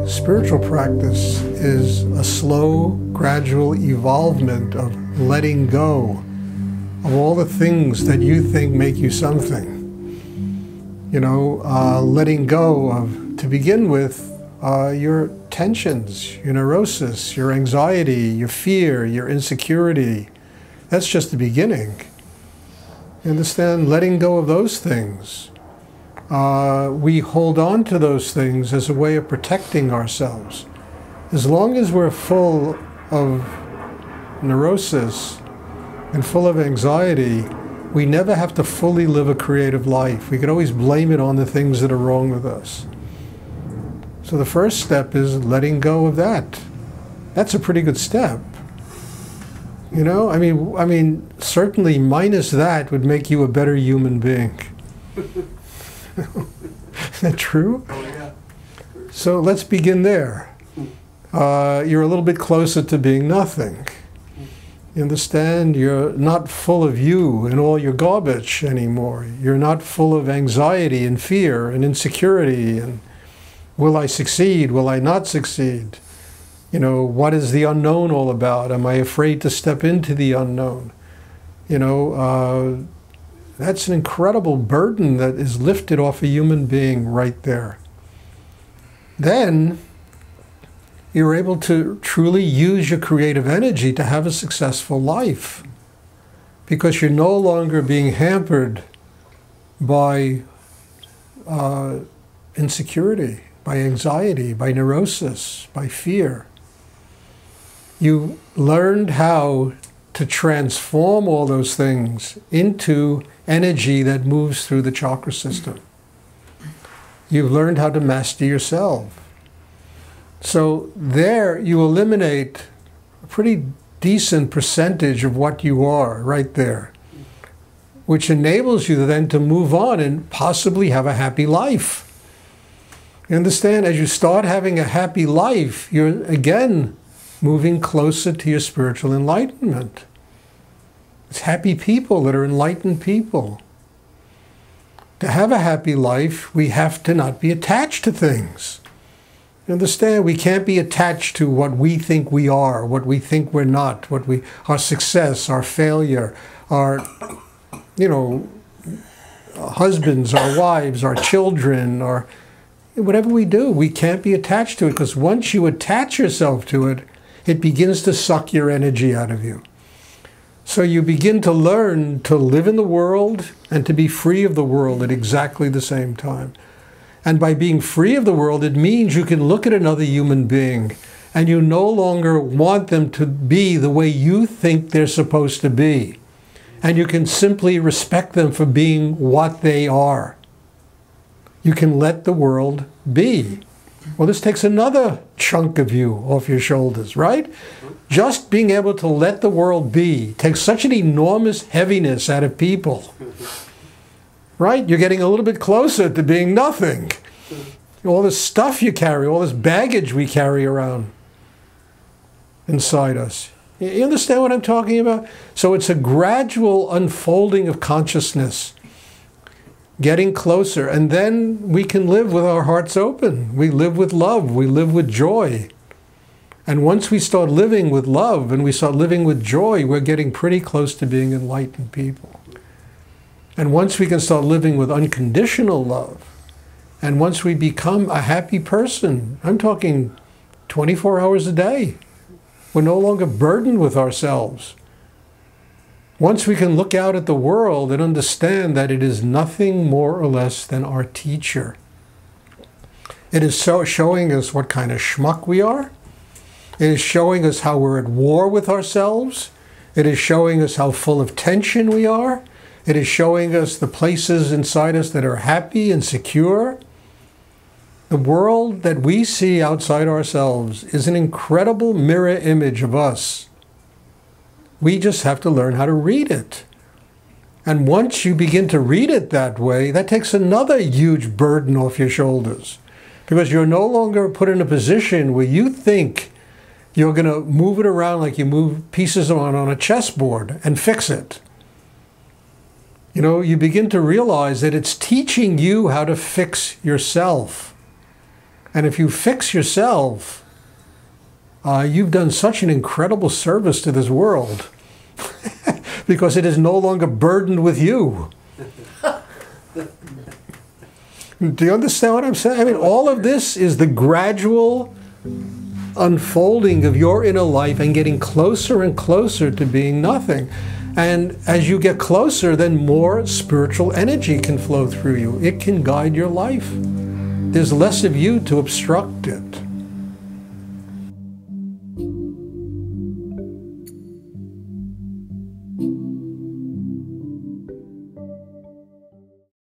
spiritual practice is a slow, gradual evolvement of letting go of all the things that you think make you something. You know, letting go of, to begin with, your tensions, your neurosis, your anxiety, your fear, your insecurity. That's just the beginning. You understand? Letting go of those things. We hold on to those things as a way of protecting ourselves. As long as we're full of neurosis and full of anxiety, we never have to fully live a creative life. We can always blame it on the things that are wrong with us. So the first step is letting go of that. That's a pretty good step. You know, I mean, certainly minus that would make you a better human being. Is that true? Oh, yeah. So let's begin there. You're a little bit closer to being nothing. You understand? You're not full of you and all your garbage anymore. You're not full of anxiety and fear and insecurity and will I succeed? Will I not succeed? You know, what is the unknown all about? Am I afraid to step into the unknown? You know, that's an incredible burden that is lifted off a human being right there. Then you're able to truly use your creative energy to have a successful life, because you're no longer being hampered by insecurity, by anxiety, by neurosis, by fear. You learned how to transform all those things into energy that moves through the chakra system. You've learned how to master yourself. So there you eliminate a pretty decent percentage of what you are right there, which enables you then to move on and possibly have a happy life. You understand? As you start having a happy life, you're again moving closer to your spiritual enlightenment. It's happy people that are enlightened people. To have a happy life, we have to not be attached to things. You understand? We can't be attached to what we think we are, what we think we're not, our success, our failure, our, you know, husbands, our wives, our children, or whatever we do. We can't be attached to it, because once you attach yourself to it, it begins to suck your energy out of you. So you begin to learn to live in the world and to be free of the world at exactly the same time. And by being free of the world, it means you can look at another human being and you no longer want them to be the way you think they're supposed to be. And you can simply respect them for being what they are. You can let the world be. Well, this takes another chunk of you off your shoulders, right? Just being able to let the world be takes such an enormous heaviness out of people. Right? You're getting a little bit closer to being nothing. All this stuff you carry, all this baggage we carry around inside us. You understand what I'm talking about? So it's a gradual unfolding of consciousness, getting closer, and then we can live with our hearts open. We live with love. We live with joy. And once we start living with love and we start living with joy, we're getting pretty close to being enlightened people. And once we can start living with unconditional love, and once we become a happy person, I'm talking 24 hours a day, we're no longer burdened with ourselves. Once we can look out at the world and understand that it is nothing more or less than our teacher. It is showing us what kind of schmuck we are. It is showing us how we're at war with ourselves. It is showing us how full of tension we are. It is showing us the places inside us that are happy and secure. The world that we see outside ourselves is an incredible mirror image of us. We just have to learn how to read it. And once you begin to read it that way, that takes another huge burden off your shoulders. Because you're no longer put in a position where you think you're going to move it around like you move pieces on a chessboard and fix it. You know, you begin to realize that it's teaching you how to fix yourself. And if you fix yourself, you've done such an incredible service to this world because it is no longer burdened with you. Do you understand what I'm saying? I mean, all of this is the gradual unfolding of your inner life and getting closer and closer to being nothing. And as you get closer, then more spiritual energy can flow through you. It can guide your life. There's less of you to obstruct it.